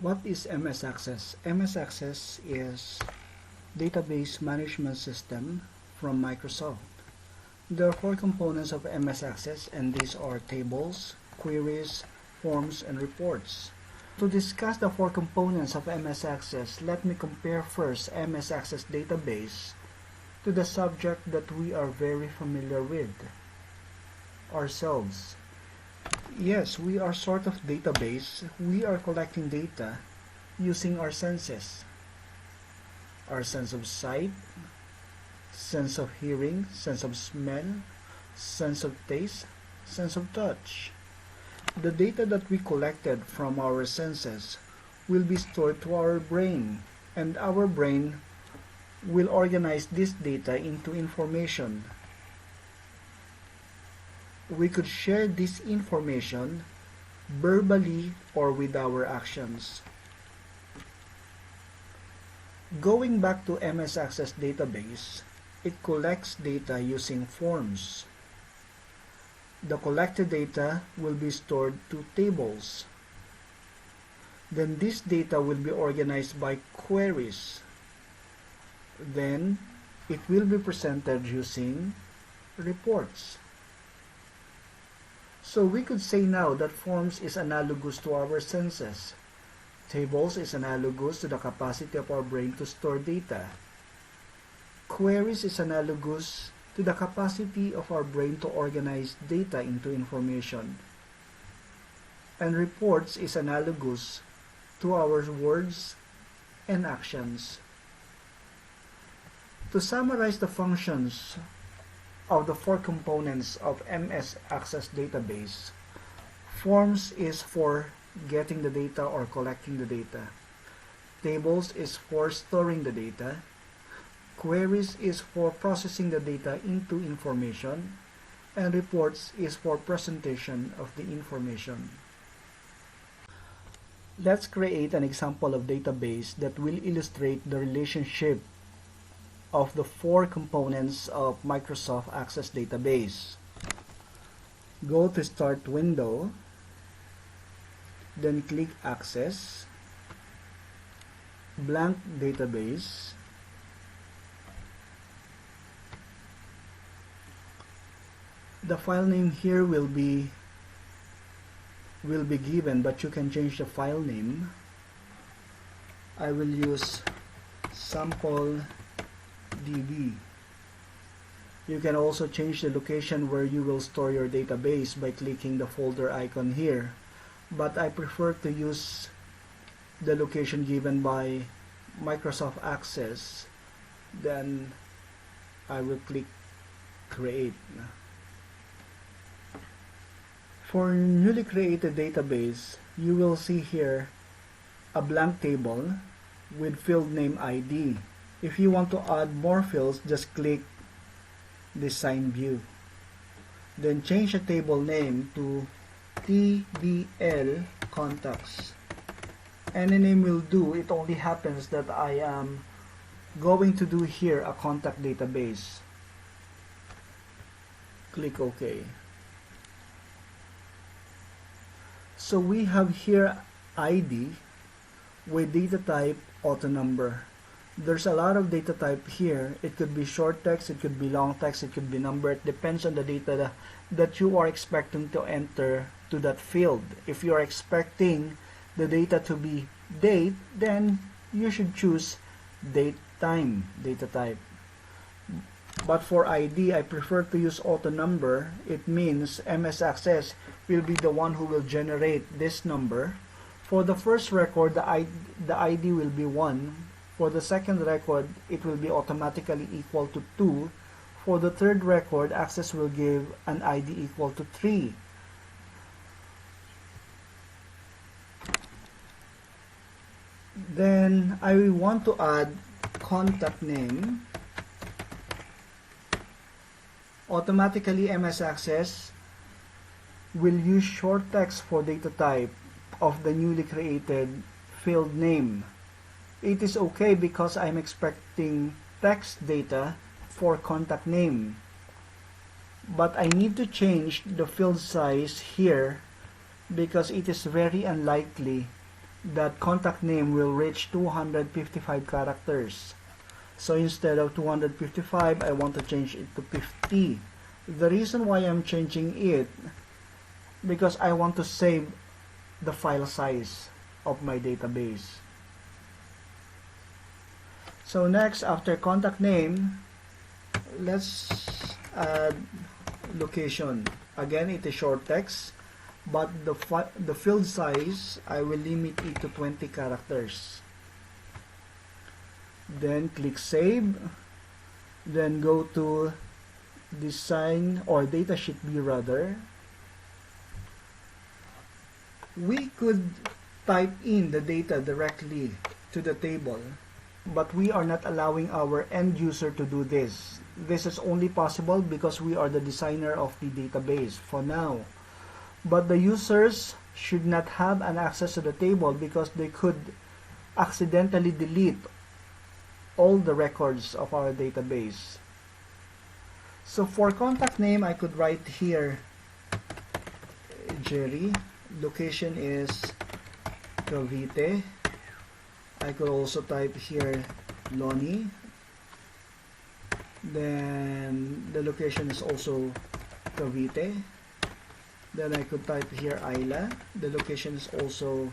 What is MS Access? MS Access is database management system from Microsoft. There are four components of MS Access, and these are tables, queries, forms, and reports. To discuss the four components of MS Access, let me compare first MS Access database to the subject that we are very familiar with, ourselves. Yes, we are sort of database. We are collecting data using our senses. Our sense of sight, sense of hearing, sense of smell, sense of taste, sense of touch. The data that we collected from our senses will be stored to our brain, and our brain will organize this data into information. We could share this information verbally or with our actions. Going back to MS Access database, it collects data using forms. The collected data will be stored to tables. Then this data will be organized by queries. Then it will be presented using reports. So we could say now that forms is analogous to our senses. Tables is analogous to the capacity of our brain to store data. Queries is analogous to the capacity of our brain to organize data into information. And reports is analogous to our words and actions. To summarize the functions of the four components of MS Access database, forms is for getting the data or collecting the data. Tables is for storing the data. Queries is for processing the data into information. And reports is for presentation of the information. Let's create an example of database that will illustrate the relationship of the four components of Microsoft Access database. Go to Start window, then click Access, blank database, the file name here will be given, but you can change the file name. I will use sample DB. You can also change the location where you will store your database by clicking the folder icon here, but I prefer to use the location given by Microsoft Access. Then I will click Create. For newly created database, you will see here a blank table with field name ID. If you want to add more fields, just click Design View. Then change the table name to TBL Contacts. Any name will do. It only happens that I am going to do here a contact database. Click OK. So we have here ID with data type auto number. There's a lot of data type here. It could be short text, it could be long text, it could be number. It depends on the data that you are expecting to enter to that field. If you are expecting the data to be date, then you should choose date time data type. But for ID, I prefer to use auto number. It means MS Access will be the one who will generate this number. For the first record, the ID will be 1. For the second record, it will be automatically equal to 2. For the third record, Access will give an ID equal to 3. Then I want to add contact name. Automatically, MS Access will use short text for data type of the newly created field name. It is okay because I'm expecting text data for contact name. But I need to change the field size here because it is very unlikely that contact name will reach 255 characters. So instead of 255, I want to change it to 50. The reason why I'm changing it, because I want to save the file size of my database. So next, after contact name, let's add location. Again, it is short text, but the field size, I will limit it to 20 characters. Then click save. Then go to design or datasheet view rather. We could type in the data directly to the table, but we are not allowing our end user to do this. This is only possible because we are the designer of the database for now. But the users should not have an access to the table because they could accidentally delete all the records of our database. So for contact name, I could write here Jerry. Location is Cavite. I could also type here Lonnie. Then the location is also Cavite. Then I could type here Ayla. The location is also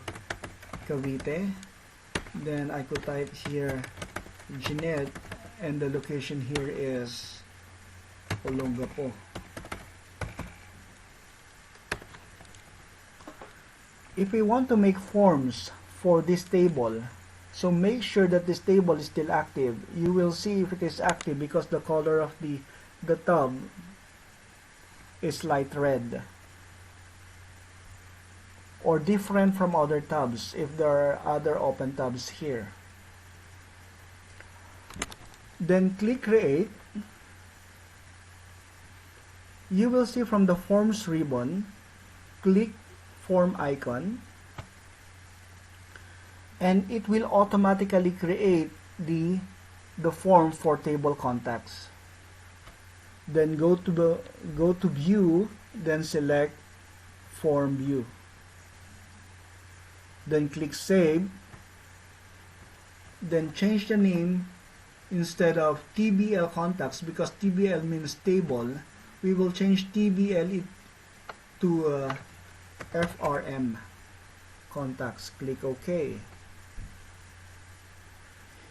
Cavite. Then I could type here Jeanette, and the location here is Olongapo. If we want to make forms for this table, so make sure that this table is still active. You will see if it is active because the color of the tab is light red, or different from other tabs if there are other open tabs here. Then click create. You will see from the forms ribbon, click form icon, and it will automatically create the form for table contacts. Then go to view, then select form view. Then click save. Then change the name. Instead of TBL contacts, because TBL means table, we will change TBL to FRM contacts. Click OK.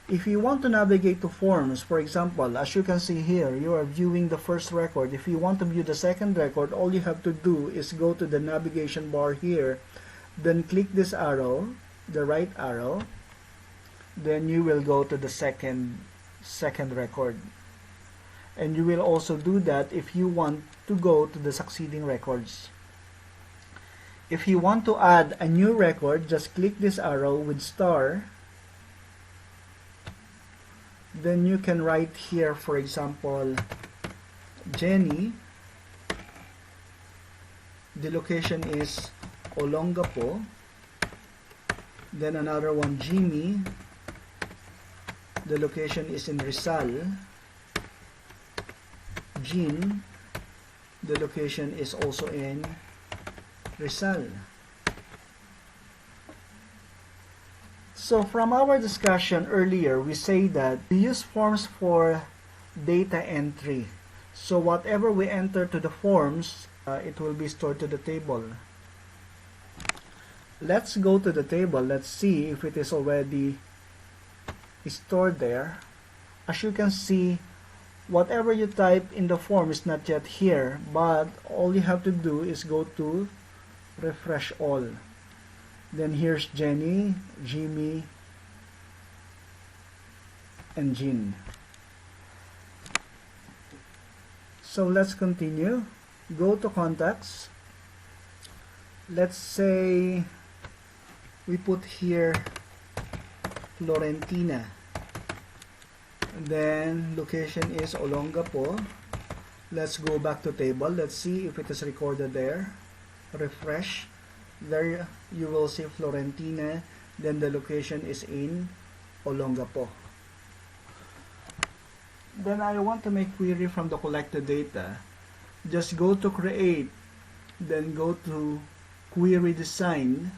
If you want to navigate to forms, for example, as you can see here, you are viewing the first record. If you want to view the second record, all you have to do is go to the navigation bar here, then click this arrow, the right arrow, then you will go to the second record. And you will also do that if you want to go to the succeeding records. If you want to add a new record, just click this arrow with star. Then you can write here, for example, Jenny. The location is Olongapo. Then another one, Jimmy. The location is in Rizal. Jean. The location is also in Rizal. So from our discussion earlier, we say that we use forms for data entry. So whatever we enter to the forms, it will be stored to the table. Let's go to the table. Let's see if it is already stored there. As you can see, whatever you type in the form is not yet here, but all you have to do is go to refresh all. Then here's Jenny, Jimmy, and Jean. So let's continue. Go to contacts. Let's say we put here Florentina. Then location is Olongapo. Let's go back to table. Let's see if it is recorded there. Refresh. There you will see Florentina. Then the location is in Olongapo. Then I want to make query from the collected data. Just go to create. Then go to query design.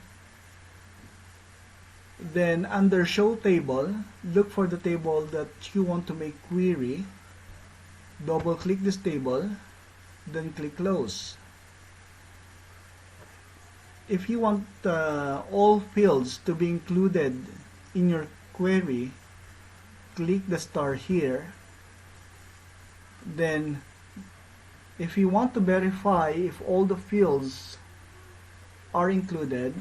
Then under show table, look for the table that you want to make query. Double click this table, then click close. If you want all fields to be included in your query, click the star here. Then if you want to verify if all the fields are included,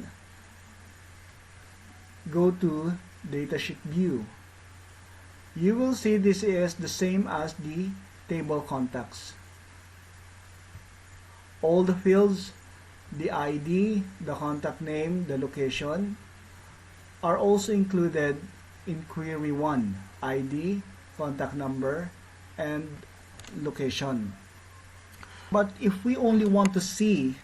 go to datasheet view. You will see this is the same as the table contacts. All the fields, the ID, the contact name, the location, are also included in query 1. ID, contact number, and location. But if we only want to see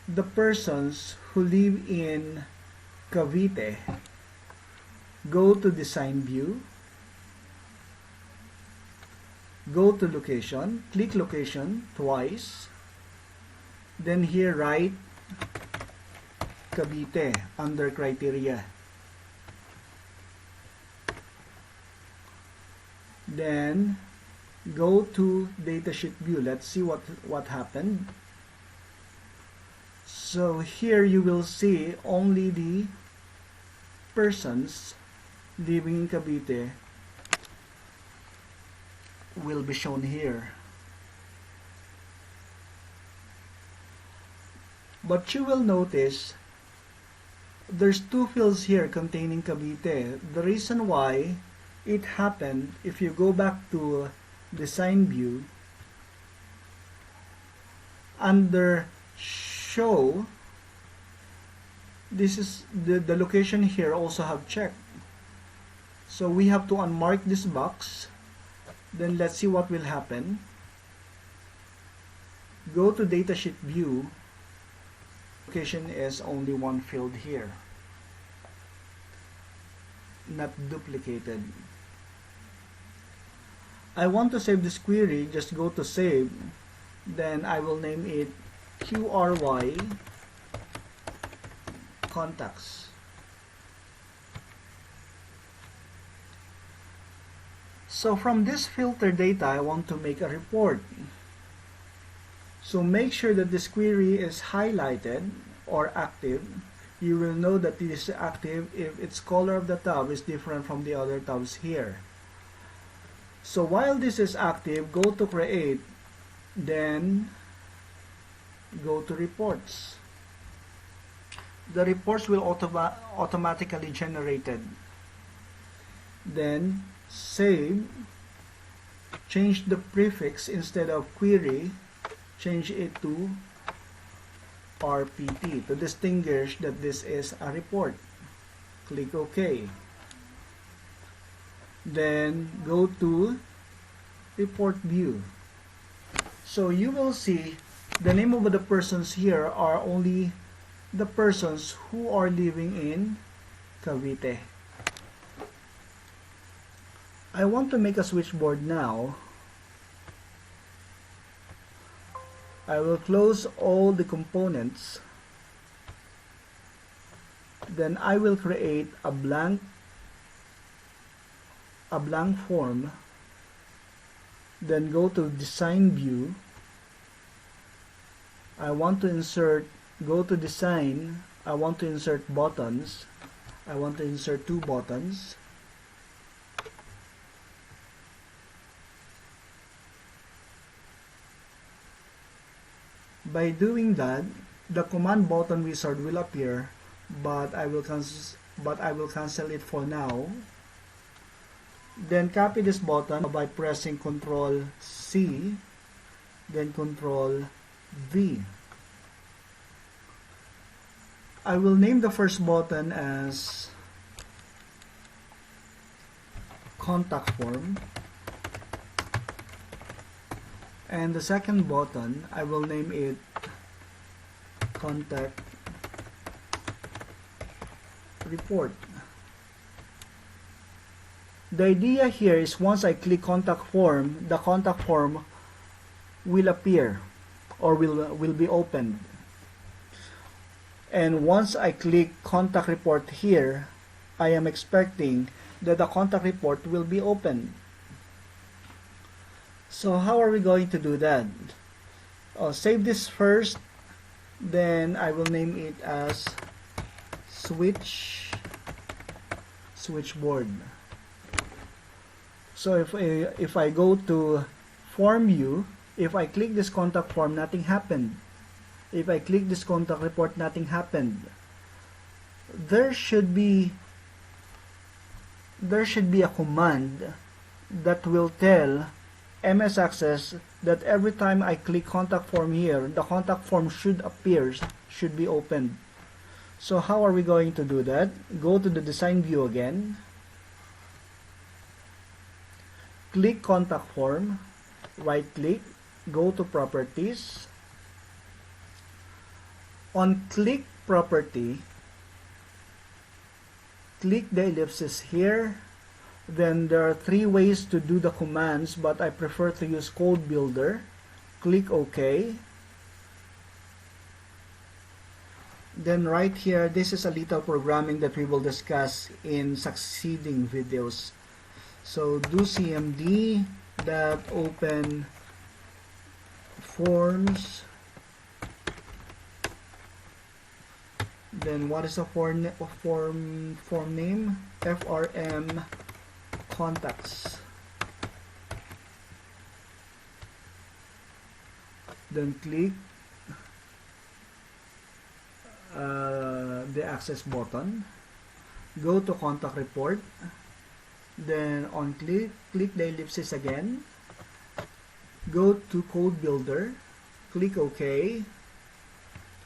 the persons who live in Cavite, go to design view, go to location, click location twice, then here write Cavite under criteria. Then go to datasheet view. Let's see what happened. So here you will see only the persons living in Cavite will be shown here. But you will notice there's two fields here containing Cavite. The reason why it happened, if you go back to design view, under show, this is the location here also have checked. So we have to unmark this box. Then let's see what will happen. Go to datasheet view. Location is only one field here, not duplicated. I want to save this query. Just go to save. Then I will name it QRY contacts. So from this filter data, I want to make a report. So make sure that this query is highlighted or active. You will know that it is active if its color of the tab is different from the other tabs here. So while this is active, go to create, then go to reports. The reports will automatically generated. Then save, change the prefix instead of query, change it to RPT to distinguish that this is a report. Click OK. Then go to report view. So you will see the name of the persons here are only the persons who are living in Cavite. I want to make a switchboard now. I will close all the components. Then I will create a blank form. Then go to design view. I want to insert, go to design. I want to insert buttons. I want to insert 2 buttons. By doing that, the command button wizard will appear, but I will cancel it for now. Then copy this button by pressing Ctrl C, then Ctrl V. I will name the first button as contact form, and the second button I will name it contact report. The idea here is once I click contact form, the contact form will appear or will be opened. And once I click contact report here, I am expecting that the contact report will be opened. So how are we going to do that? Save this first, then I will name it as switchboard. So if I go to form view, if I click this contact form, nothing happened. If I click this contact report, nothing happened. There should be a command that will tell MS Access that every time I click contact form here, the contact form should be opened. So how are we going to do that? Go to the design view again. Click contact form, right click, go to properties. On click property, click the ellipsis here. Then there are 3 ways to do the commands, but I prefer to use Code Builder. Click OK. Then right here, this is a little programming that we will discuss in succeeding videos. So do cmd that open forms. Then what is the form name? FRM contacts. Then click the access button. Go to contact report. Then on click the ellipsis again. Go to Code Builder. Click OK.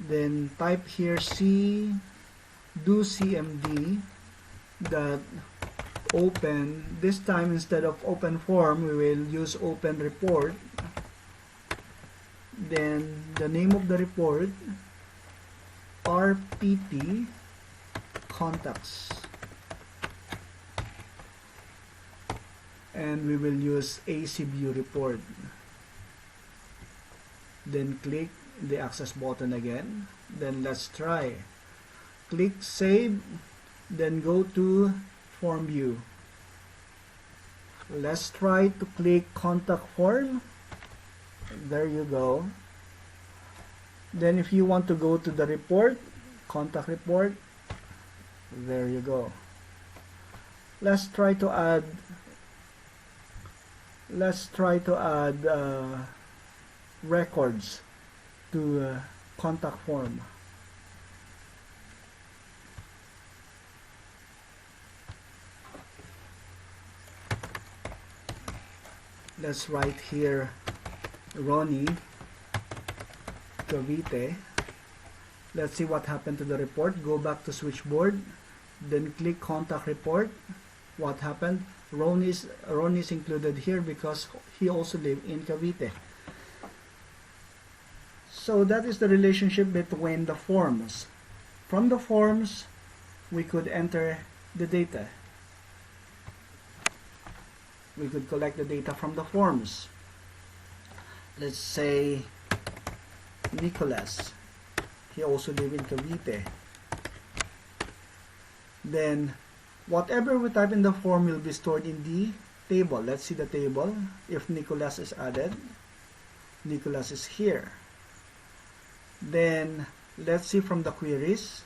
Then type here do cmd that open. This time instead of open form, we will use open report. Then the name of the report, RPT contacts, and we will use AC view report. Then click the access button again. Then let's try. Click save, then go to form view. Let's try to click contact form. There you go. Then if you want to go to the report, contact report, there you go. Let's try to add records to contact form. Let's write here Ronnie Cavite. Let's see what happened to the report. Go back to switchboard, then click contact report. What happened? Ronnie is included here because he also lives in Cavite. So that is the relationship between the forms. From the forms, we could enter the data. We could collect the data from the forms. Let's say Nicholas. He also lives in Cavite. Then whatever we type in the form will be stored in the table. Let's see the table. If Nicholas is added, Nicholas is here. Then let's see from the queries.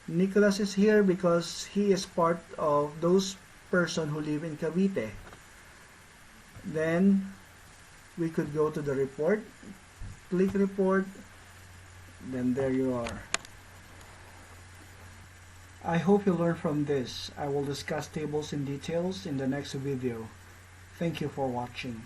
Nicholas is here because he is part of those person who live in Cavite. Then we could go to the report, click report, then there you are. I hope you learned from this. I will discuss tables in details in the next video. Thank you for watching.